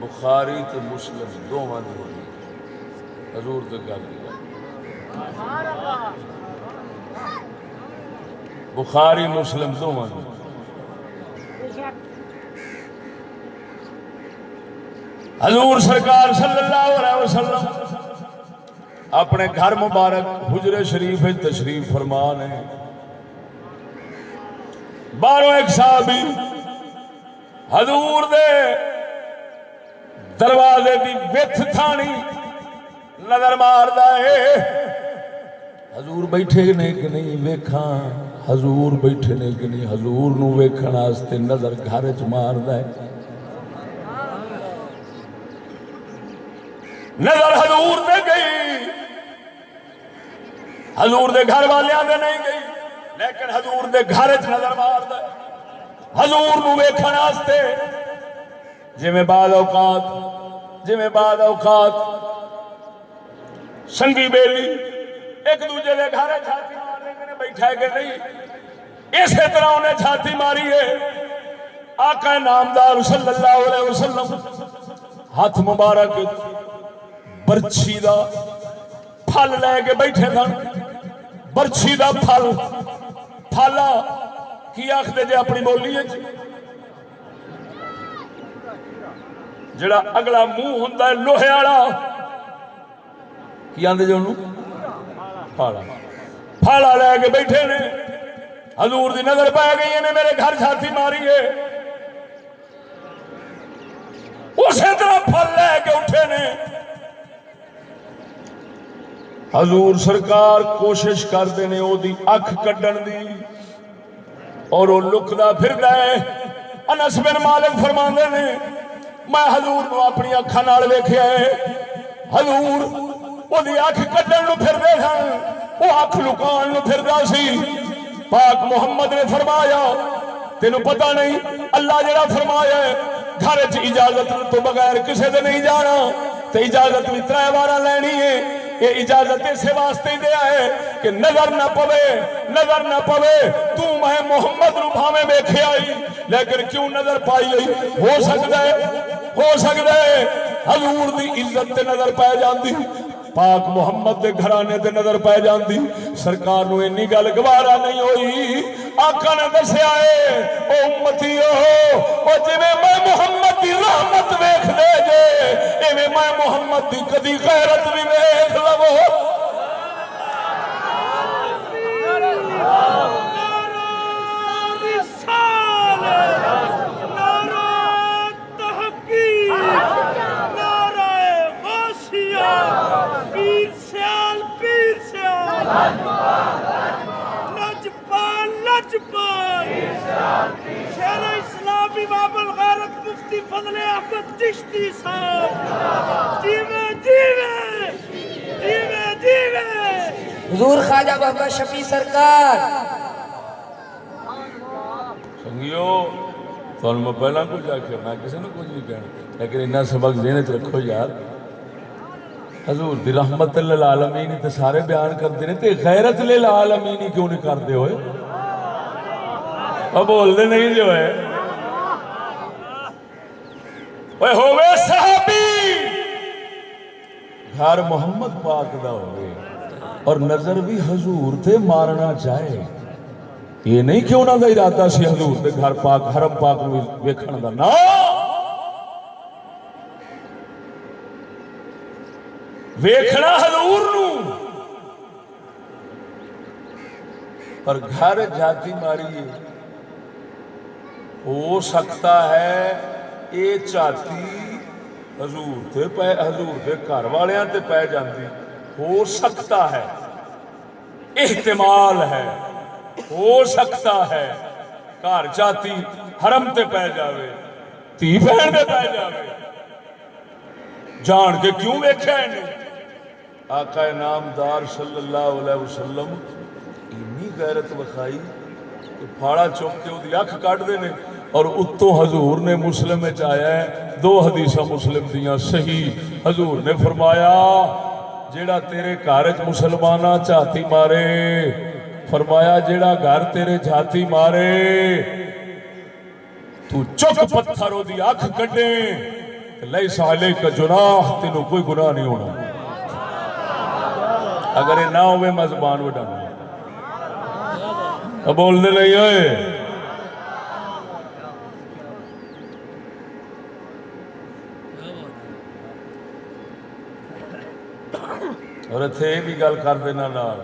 بخاری تے مسلم دونوں دی ہوئی حضور دے گل دی بخاری مسلم دونوں دی حضور سرکار صلی اللہ علیہ وسلم اپنے گھر مبارک حجر شریف تشریف فرمان ہے. باہروں ایک صحابی حضور دے دروازے دی وچ تھانی نظر ماردا ہے. حضور بیٹھے نے کہ نہیں ویکھاں حضور بیٹھے نے کہ نہیں. حضور نو ویکھن واسطے نظر گھر وچ ماردا ہے. نظر حضور دے گئی حضور دے گھر والیاں دے نہیں گئی لیکن حضور دے گھر وچ نظر ماردا ہے. حضور نو ویکھن واسطے جویں بعض اوقات سنگی بیلی ایک دوجے دے گھر چھاتی مار لیندے بیٹھا ہے کہ نہیں. اسی طرح انہیں چھاتی ماری ہے. آقا نامدار صلی اللہ علیہ وسلم ہاتھ مبارک برچھی دا پھل لے کے بیٹھے سن. برچھی دا پھالا کی آخدے جے اپنی بولی ہے جڑا اگلا منہ ہوندا ہے لوہے والا کی آندے جو پھالا لے کے بیٹھے نے. حضور دی نظر پہ گئی نے میرے گھر چھاتی ماری ہے. اسی طرح پھل لے کے اٹھے نے. حضور سرکار کوشش کرتے ہیں او دی اکھ کڈن دی اور وہ لکدا پھردا ہے. انس بن مالک فرماندے نے میں حضور نو اپنی اکھاں نال ویکھیا ہے. حضور او دی اکھ کڈن نو پھردے سن وہ اکھ لکان نو پھردا سی. پاک محمد نے فرمایا تینوں پتہ نہیں اللہ جڑا فرمایا ہے گھر وچ اجازت تو بغیر کسے دے نہیں جانا تے اجازت بھی 3 بار لینی ہے. یہ اجازت اسے واسطے دیا ہے کہ نظر نہ پوے تو میں محمد نو بھاویں ویکھے آئی لیکن کیوں نظر پائی آئی. ہو سکتا ہے حضور دی عزت تے نظر پہ جاندی پاک محمد دے گھرانے تے نظر پہ جاندی. سرکار نو انی گل گوارا نہیں ہوئی. آقا نے دسیا ہے او امتیو او جویں میں محمد دی رحمت ویکھ دے جے ایویں میں محمد دی کدی غیرت بھی ویکھ لو. شہر اسلامی باب الغیرت مفتی فضل احمد چشتی صاحب جیوے حضور خواجہ بابا شفیع سرکار. سنگیو تو میں پہلا کچھ آخیا میں کسی نے کچھ نہیں کہنا لیکن اتنا سبق ذہن چ رکھو یار. حضور دی رحمت للعالمین تے سارے بیان کرتے ہیں تے غیرت للعالمین کیوں نہیں کرتے ہوئے وہ بولتے نہیں جو ہے ہوئے صحابی گھر محمد پاک دا ہوئے اور نظر بھی حضور تے مارنا چاہے. یہ نہیں کہ انہوں دا ارادہ سی حضور تے گھر پاک حرم پاک نو ویکھن دا نا. ویکھنا حضور نو پر گھر جاتی ماری ہو سکتا ہے یہ چاہتی حضور دے گھر والیاں تے پہ جاندی. ہو سکتا ہے احتمال ہے ہو سکتا ہے گھر چاہتی حرم تے پہ جاوے تھی بہن تے پہ جاوے جان کے کیوں ویکھیا ہے. آقا نامدار صلی اللہ علیہ وسلم انی غیرت وکھائی کہ پھاڑا چوک کے وہ اکھ کٹ دے نے اور اتوں حضور نے مسلم وچ آیا ہے 2 حدیثاں مسلم دیاں صحیح. حضور نے فرمایا جیڑا تیرے گھر وچ مسلماناں جھاتی مارے فرمایا جیڑا گھر تیرے جھاتی مارے تو چک پتھر دی اکھ کڈے لیس علیک جناح، تینوں کوئی گناہ نہیں ہونا. اگر یہ نہ ہوئے میں زبان وڈا اب بول دے نہیں ہوئے. اور اتنے یہ بھی گل کر دینا نال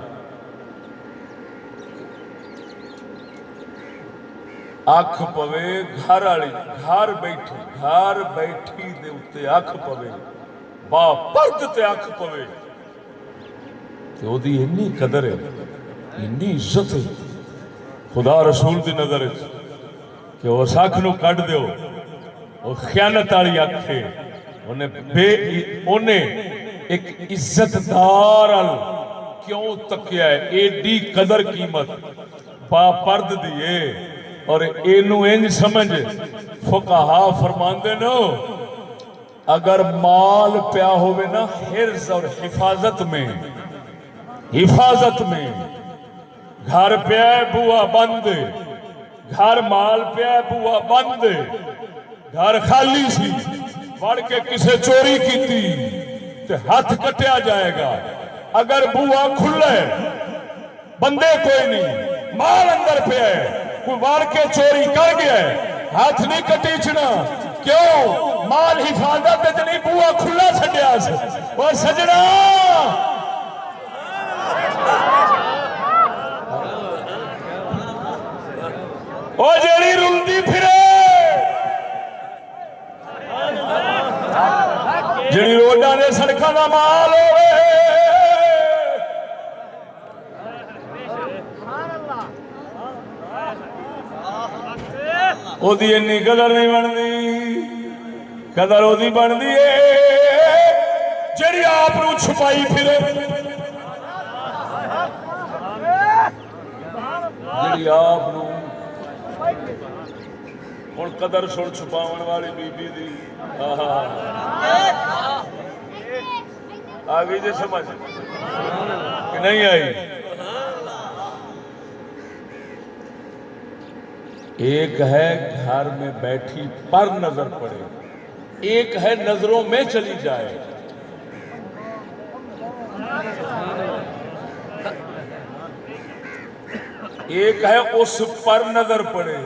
اکھ پوے گھر والی گھر بیٹھی دے اتنے اکھ پوے با پرد تے اکھ پوے تے او دی انی قدر ہے انی عزت ہے خدا رسول دی نظر ہے کہ اس اکھ نو کڈ دیو وہ خیانت والی اکھ ہے انہیں ایک عزت دار کیوں تکیا ہے ایڈی قدر قیمت با پرد دیئے. اور اینو انج سمجھ فقہا فرماندے نو اگر مال پیا ہوئے نا حرز اور حفاظت میں گھر پیا ہے بوا بند، گھر مال پیا ہے بوا بند، گھر خالی سی وڑ کے کسے چوری کیتی تے ہاتھ کٹیا جائے گا. اگر بوا کھلے بندے کوئی نہیں مال اندر پہ ہے کوئی وار کے چوری کر گیا ہے ہاتھ نہیں کٹیچنا. کیوں؟ مال حفاظت نہیں بوا کھلا چھڈیا سی. اور سجنا او جیڑی رلدی پھرے جڑی روڈاں دے سڑکاں دا مال ہوئے او دی انی قدر نہیں بندی. قدر او دی بندی ہے جڑی آپ نو چھپائی پھرے، جڑی آپ نو ہن قدر سن چھپاون والی بی بی دی آگئی جے سمجھ کہ نہیں آئی. ایک ہے گھر میں بیٹھی پر نظر پڑے، ایک ہے نظروں میں چلی جائے. ایک ہے اس پر نظر پڑے،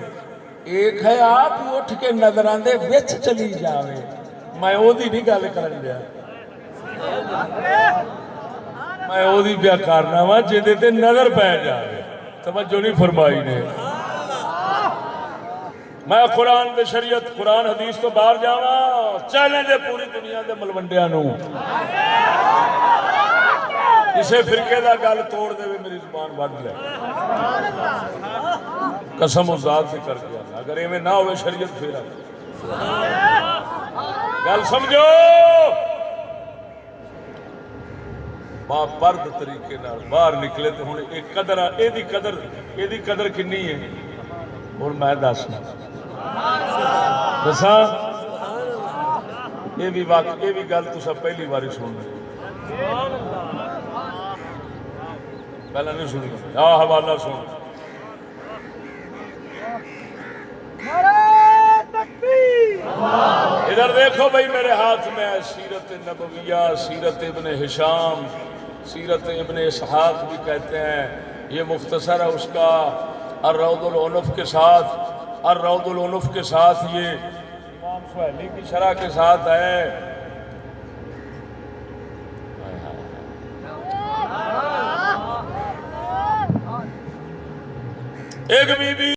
ایک ہے آپ اٹھ کے نظران دے وچ چلی جاوے. میں او دی نہیں گل کرن دیا، میں او دی بیا کرنا وا جے تے نظر پہ جاوے. توجہ نہیں فرمائی نے. میں قرآن دے شریعت قرآن حدیث تو باہر جاواں چیلنج ہے پوری دنیا دے ملوڈیاں نو. کسے فرقے دا گل توڑ دے میری زبان وڈ لے قسم و ذات سے کر کے. اگر ایویں نہ ہوئے شریعت پھر گل سمجھو. با پرد طریقے نال باہر نکلے تو ہن ایک قدر ایدی قدر کنی ہے. اور میں دسنا دساں یہ بھی گل تساں پہلی باری سن پہلا نہیں سنی. حوالہ سن. ادھر دیکھو بھائی میرے ہاتھ میں سیرت نبویہ، سیرت ابن ہشام، سیرت ابن اسحاق بھی کہتے ہیں. یہ مختصر ہے اس کا الروض العنف کے ساتھ، الروض العنف کے ساتھ یہ امام سہیلی کی شرح کے ساتھ ہے. ایک بی بی